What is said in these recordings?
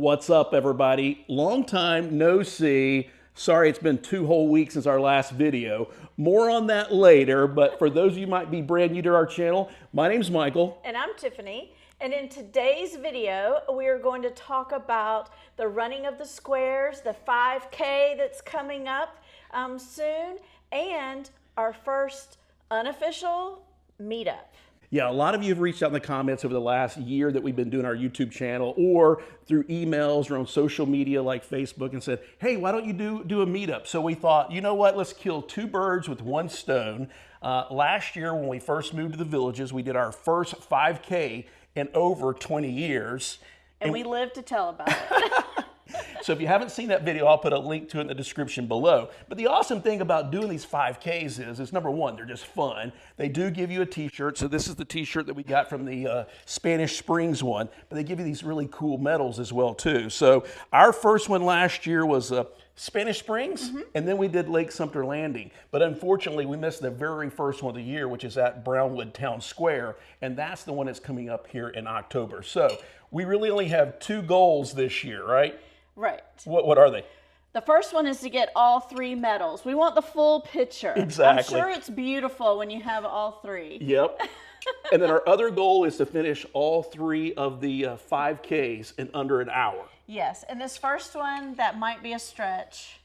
What's up, everybody? Long time no see. Sorry, it's been 2 whole weeks since our last video. More on that later, but for those of you who might be brand new to our channel, my name's Michael. And I'm Tiffany. And in today's video, we are going to talk about the running of the squares, the 5K that's coming up soon, and our first unofficial meetup. Yeah, a lot of you have reached out in the comments over the last year that we've been doing our YouTube channel or through emails or on social media like Facebook and said, hey, why don't you do a meetup? So we thought, you know what, let's kill 2 birds with 1 stone. Last year when we first moved to the Villages, we did our first 5K in over 20 years. And we lived to tell about it. So if you haven't seen that video, I'll put a link to it in the description below. But the awesome thing about doing these 5Ks is number one, they're just fun. They do give you a t-shirt. So this is the t-shirt that we got from the Spanish Springs one, but they give you these really cool medals as well too. So our first one last year was Spanish Springs, and then we did Lake Sumter Landing. But unfortunately, we missed the very first one of the year, which is at Brownwood Town Square, and that's the one that's coming up here in October. So we really only have 2 goals this year, right? Right. What are they? The first one is to get all 3 medals. We want the full picture. Exactly. I'm sure it's beautiful when you have all 3. Yep. And then our other goal is to finish all 3 of the 5Ks in under an hour. Yes, and this first one, that might be a stretch.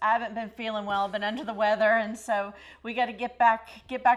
I haven't been feeling well, I've been under the weather, and so we got to get back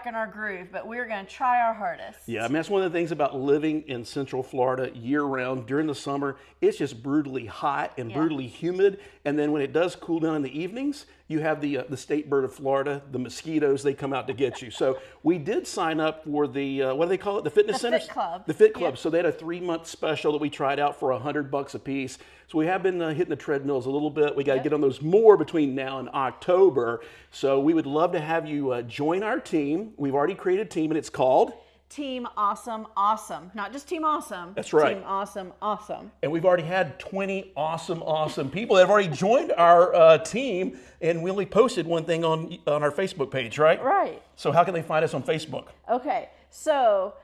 in our groove, but we're going to try our hardest. Yeah, I mean, that's one of the things about living in Central Florida year-round. During the summer, it's just brutally hot and brutally humid, and then when it does cool down in the evenings, you have the state bird of Florida, the mosquitoes, they come out to get you. So we did sign up for the, what do they call it, the fitness centers? Fit Club. The Fit Club. Yep. So they had a 3-month special that we tried out for $100 a piece. So we have been hitting the treadmills a little bit. We got to get on those more between now and October. So we would love to have you join our team. We've already created a team, and it's called Team Awesome Awesome. Not just Team Awesome. That's right. Team Awesome Awesome. And we've already had 20 awesome people that have already joined our team, and we only posted one thing on our Facebook page, right? Right. So how can they find us on Facebook? Okay, so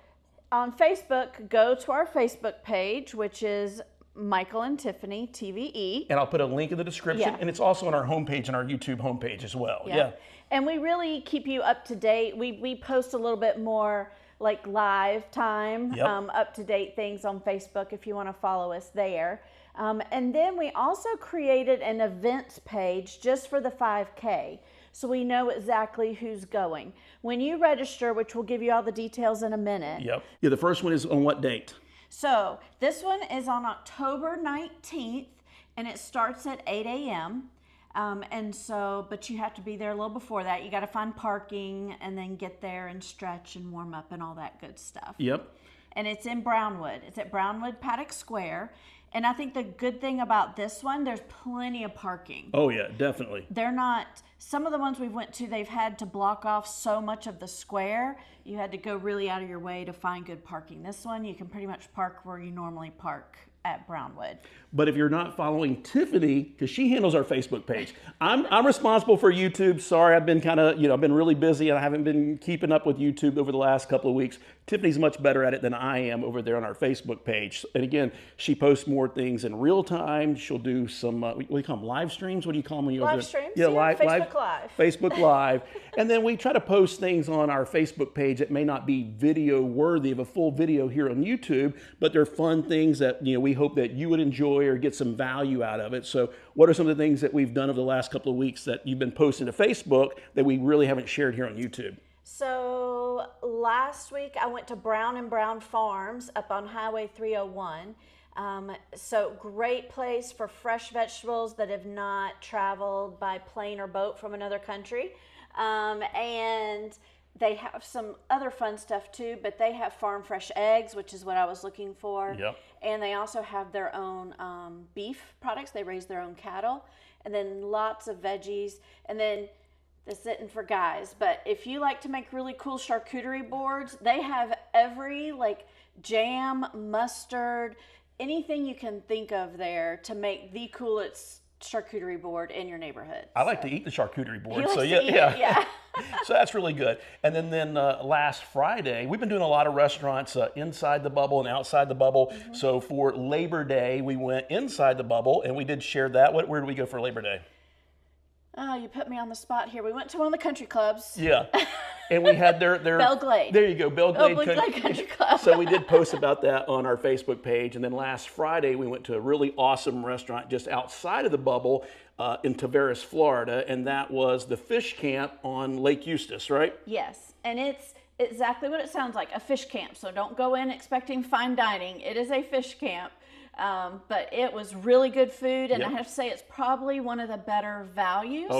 on Facebook, go to our Facebook page, which is Michael and Tiffany, TVE. And I'll put a link in the description, and it's also on our homepage and our YouTube homepage as well. Yeah. And we really keep you up to date. We post a little bit more like live time, up-to-date things on Facebook if you want to follow us there. And then we also created an events page just for the 5K, so we know exactly who's going. When you register, which we'll give you all the details in a minute. Yep. Yeah, the first one is on what date? So this one is on October 19th, and it starts at 8 a.m. But you have to be there a little before that. You got to find parking and then get there and stretch and warm up and all that good stuff. Yep. And it's in Brownwood. It's at Brownwood Paddock Square. And I think the good thing about this one, there's plenty of parking. Oh yeah, definitely. They're not, some of the ones we went to, they've had to block off so much of the square. You had to go really out of your way to find good parking. This one, you can pretty much park where you normally park at Brownwood. But if you're not following Tiffany, because she handles our Facebook page, I'm responsible for YouTube. Sorry, I've been I've been really busy and I haven't been keeping up with YouTube over the last couple of weeks. Tiffany's much better at it than I am over there on our Facebook page. And again, she posts more things in real time. She'll do some, what do you call them, live streams? What do you call them? When you live streams? Yeah, Facebook Live. Facebook Live. And then we try to post things on our Facebook page that may not be video worthy of a full video here on YouTube, but they're fun things that we hope that you would enjoy or get some value out of it. So what are some of the things that we've done over the last couple of weeks that you've been posting to Facebook that we really haven't shared here on YouTube? So last week I went to Brown & Brown Farms up on Highway 301. So great place for fresh vegetables that have not traveled by plane or boat from another country. And they have some other fun stuff too, but they have farm fresh eggs, which is what I was looking for. Yep. And they also have their own beef products. They raise their own cattle, and then lots of veggies. And then this isn't for guys, but if you like to make really cool charcuterie boards, they have every jam, mustard, anything you can think of there to make the coolest charcuterie board in your neighborhood. I like to eat the charcuterie board. He likes to eat it, yeah. So that's really good. And then last Friday, we've been doing a lot of restaurants inside the bubble and outside the bubble. So for Labor Day, we went inside the bubble, and we did share that. Where did we go for Labor Day? Oh, you put me on the spot here. We went to one of the country clubs. Yeah. And we had their Belglade. There you go, Belglade Country Club. So we did post about that on our Facebook page. And then last Friday, we went to a really awesome restaurant just outside of the bubble in Tavares, Florida. And that was the Fish Camp on Lake Eustis, right? Yes. And it's exactly what it sounds like, a fish camp. So don't go in expecting fine dining. It is a fish camp. But it was really good food, and I have to say it's probably one of the better values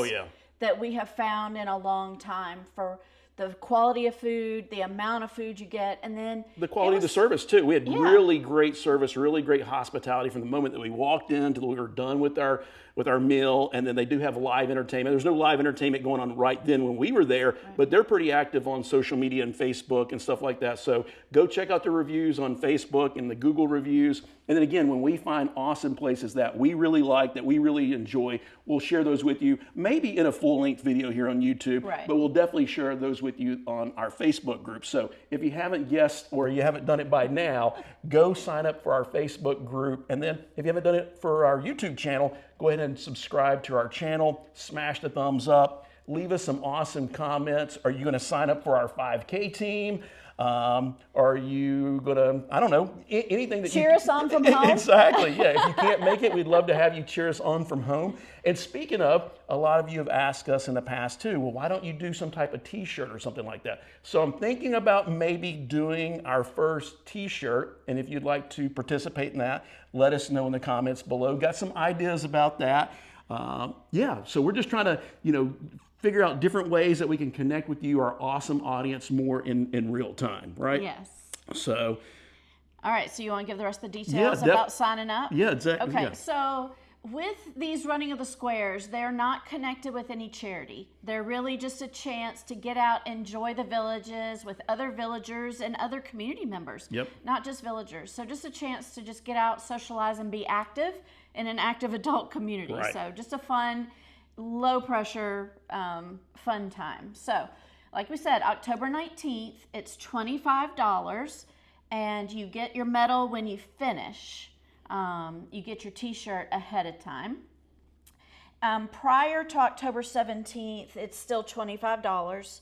that we have found in a long time for the quality of food, the amount of food you get, and then the quality of the service too. We had really great service, really great hospitality from the moment that we walked in till we were done with our meal. And then they do have live entertainment. There's no live entertainment going on right then when we were there, but they're pretty active on social media and Facebook and stuff like that. So go check out the reviews on Facebook and the Google reviews. And then again, when we find awesome places that we really like, that we really enjoy, we'll share those with you, maybe in a full-length video here on YouTube, but we'll definitely share those with you on our Facebook group. So if you haven't guessed or you haven't done it by now, go sign up for our Facebook group. And then if you haven't done it for our YouTube channel, go ahead and subscribe to our channel, smash the thumbs up, leave us some awesome comments. Are you going to sign up for our 5K team? Are you going to, I don't know, anything that cheer us on from home? Exactly, yeah. If you can't make it, we'd love to have you cheer us on from home. And speaking of, a lot of you have asked us in the past too, well, why don't you do some type of t-shirt or something like that? So I'm thinking about maybe doing our first t-shirt. And if you'd like to participate in that, let us know in the comments below. Got some ideas about that. So we're just trying to, figure out different ways that we can connect with you, our awesome audience, more in real time, right? Yes. So. All right, so you want to give the rest of the details about signing up? Yeah, exactly. Okay, so with these running of the squares, they're not connected with any charity. They're really just a chance to get out, enjoy the villages with other villagers and other community members. Yep. Not just villagers. So just a chance to just get out, socialize, and be active in an active adult community. Right. So just a fun, low pressure, fun time. So like we said, October 19th, it's $25 and you get your medal when you finish. You get your t-shirt ahead of time. Prior to October 17th, it's still $25.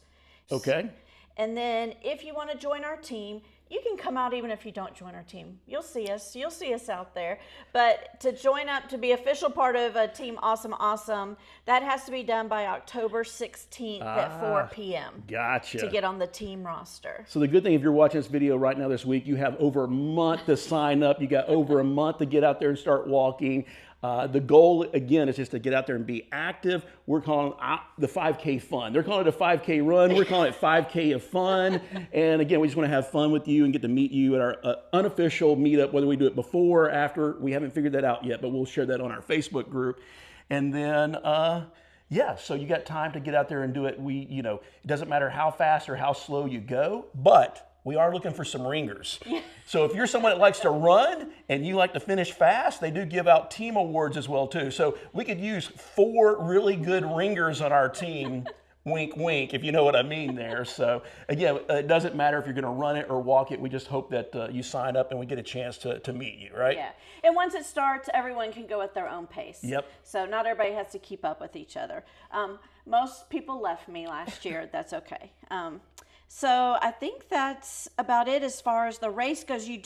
Okay. And then if you want to join our team, you can come out even if you don't join our team. You'll see us. You'll see us out there. But to join up, to be official part of a Team Awesome, that has to be done by October 16th at 4 p.m. Gotcha. To get on the team roster. So the good thing, if you're watching this video right now this week, you have over a month to sign up. You got over a month to get out there and start walking. The goal, again, is just to get out there and be active. We're calling the 5K fun. They're calling it a 5K run. We're calling it 5K of fun. And again, we just want to have fun with you and get to meet you at our unofficial meetup, whether we do it before or after. We haven't figured that out yet, but we'll share that on our Facebook group. And then, so you got time to get out there and do it. It doesn't matter how fast or how slow you go, but we are looking for some ringers. So if you're someone that likes to run and you like to finish fast, they do give out team awards as well too. So we could use 4 really good ringers on our team. Wink, wink, if you know what I mean there. So again, it doesn't matter if you're going to run it or walk it. We just hope that you sign up and we get a chance to meet you, right? Yeah. And once it starts, everyone can go at their own pace. Yep. So not everybody has to keep up with each other. Most people left me last year. That's okay. So I think that's about it as far as the race goes. You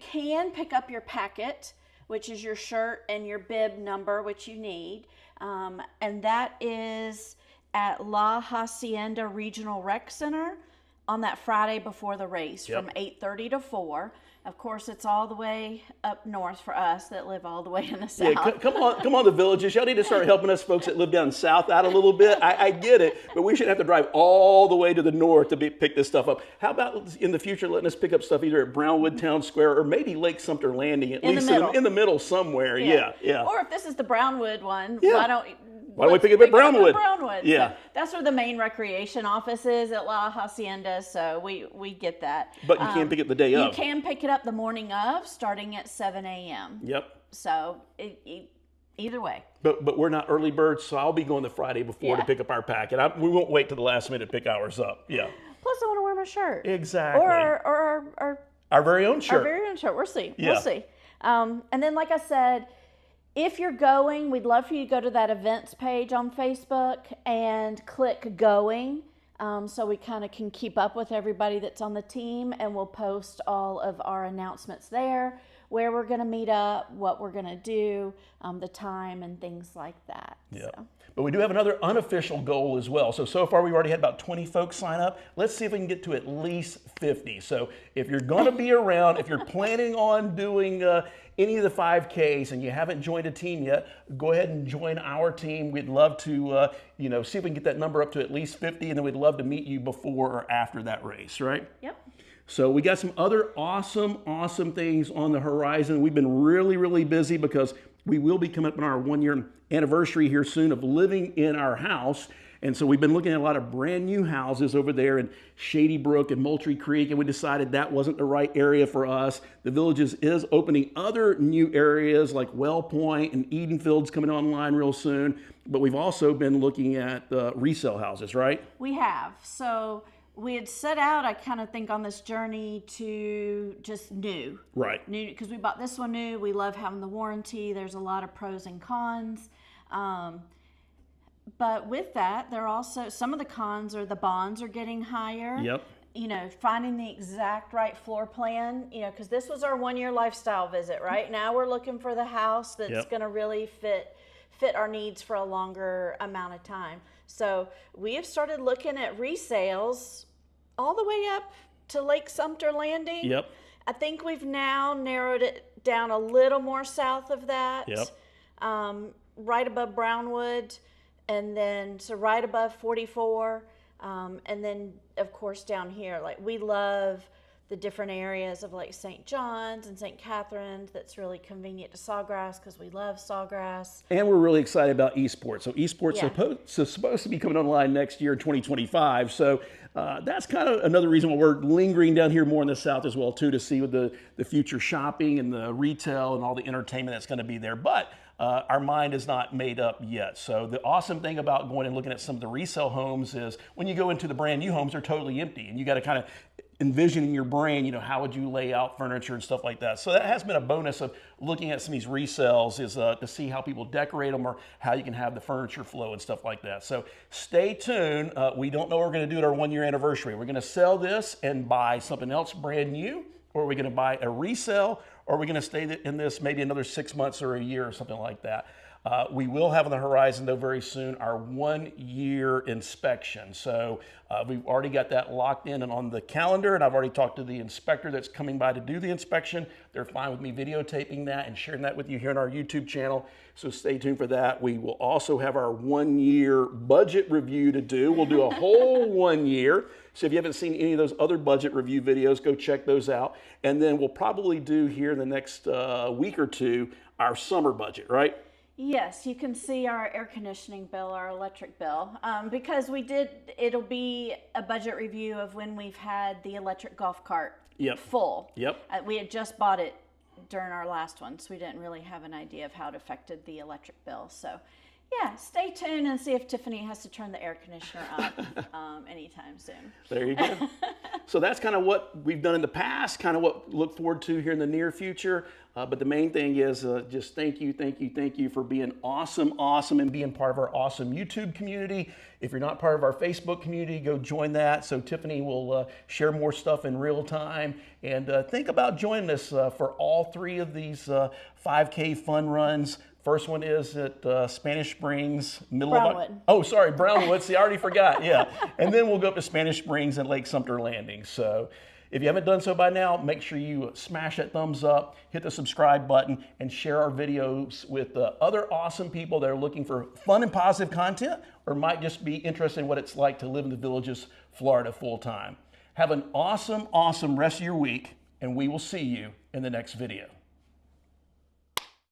can pick up your packet, which is your shirt and your bib number, which you need. And that is at La Hacienda Regional Rec Center on that Friday before the race from 8:30 to 4. Of course, it's all the way up north for us that live all the way in the south. Yeah, come on, the villages. Y'all need to start helping us folks that live down south out a little bit. I get it, but we shouldn't have to drive all the way to the north to pick this stuff up. How about in the future letting us pick up stuff either at Brownwood Town Square or maybe Lake Sumter Landing, at least in the middle somewhere. Yeah. Or if this is the Brownwood one, why don't we pick it up at Brownwood? Yeah. So that's where the main recreation office is at La Hacienda, so we get that. But you can't pick it the day of. You can pick it up the morning of, starting at 7 a.m. Yep. So Either way. But we're not early birds, so I'll be going the Friday before to pick up our packet. We won't wait till the last minute to pick ours up. Yeah. Plus, I want to wear my shirt. Exactly. Or our very own shirt. Our very own shirt. We'll see. Yeah. We'll see. And then, like I said, if you're going, we'd love for you to go to that events page on Facebook and click going. So we kind of can keep up with everybody that's on the team, and we'll post all of our announcements there, where we're going to meet up, what we're going to do, the time, and things like that. Yeah. So. But we do have another unofficial goal as well. So far we've already had about 20 folks sign up. Let's see if we can get to at least 50. So if you're going to be around, if you're planning on doing any of the 5Ks and you haven't joined a team yet, go ahead and join our team. We'd love to, see if we can get that number up to at least 50, and then we'd love to meet you before or after that race, right? Yep. So we got some other awesome things on the horizon. We've been really, really busy because we will be coming up on our 1-year anniversary here soon of living in our house. And so we've been looking at a lot of brand new houses over there in Shady Brook and Moultrie Creek, and we decided that wasn't the right area for us. The Villages is opening other new areas like Well Point and Edenfield's coming online real soon. But we've also been looking at resale houses, right? We have. So we had set out, I kind of think, on this journey to just new. Right. New, because we bought this one new. We love having the warranty. There's a lot of pros and cons. But with that, there are also some of the cons are the bonds are getting higher. Yep. Finding the exact right floor plan, because this was our 1-year lifestyle visit, right? Now we're looking for the house that's going to really fit our needs for a longer amount of time. So we have started looking at resales all the way up to Lake Sumter Landing. Yep. I think we've now narrowed it down a little more south of that. Yep. Right above Brownwood, and then so right above 44, and then of course down here, like we love the different areas of like St. John's and St. Catherine's. That's really convenient to Sawgrass because we love Sawgrass. And we're really excited about esports. So esports is supposed to be coming online next year in 2025. So that's kind of another reason why we're lingering down here more in the south as well too, to see with the future shopping and the retail and all the entertainment that's going to be there. But our mind is not made up yet. So the awesome thing about going and looking at some of the resale homes is when you go into the brand new homes, they're totally empty, and you got to kind of envision in your brain, how would you lay out furniture and stuff like that. So that has been a bonus of looking at some of these resales, is to see how people decorate them or how you can have the furniture flow and stuff like that. So stay tuned. We don't know what we're going to do at our 1-year anniversary. We're going to sell this and buy something else brand new, or are we going to buy a resale, or are we going to stay in this maybe another 6 months or a year or something like that. We will have on the horizon, though, very soon, our 1-year inspection. So we've already got that locked in and on the calendar, and I've already talked to the inspector that's coming by to do the inspection. They're fine with me videotaping that and sharing that with you here on our YouTube channel, so stay tuned for that. We will also have our 1-year budget review to do. We'll do a whole 1 year. So if you haven't seen any of those other budget review videos, go check those out. And then we'll probably do here in the next week or two our summer budget, right? Yes, you can see our air conditioning bill, our electric bill, because it'll be a budget review of when we've had the electric golf cart full. Yep. We had just bought it during our last one, so we didn't really have an idea of how it affected the electric bill. So yeah, stay tuned and see if Tiffany has to turn the air conditioner up anytime soon. There you go. So that's kind of what we've done in the past, kind of what we look forward to here in the near future. But the main thing is just thank you for being awesome, and being part of our awesome YouTube community. If you're not part of our Facebook community, go join that. So Tiffany will share more stuff in real time. And think about joining us for all 3 of these 5K fun runs. First one is at Spanish Springs, Brownwood. See, I already forgot. Yeah. And then we'll go up to Spanish Springs and Lake Sumter Landing. So if you haven't done so by now, make sure you smash that thumbs up, hit the subscribe button, and share our videos with other awesome people that are looking for fun and positive content, or might just be interested in what it's like to live in the Villages, Florida full time. Have an awesome rest of your week, and we will see you in the next video.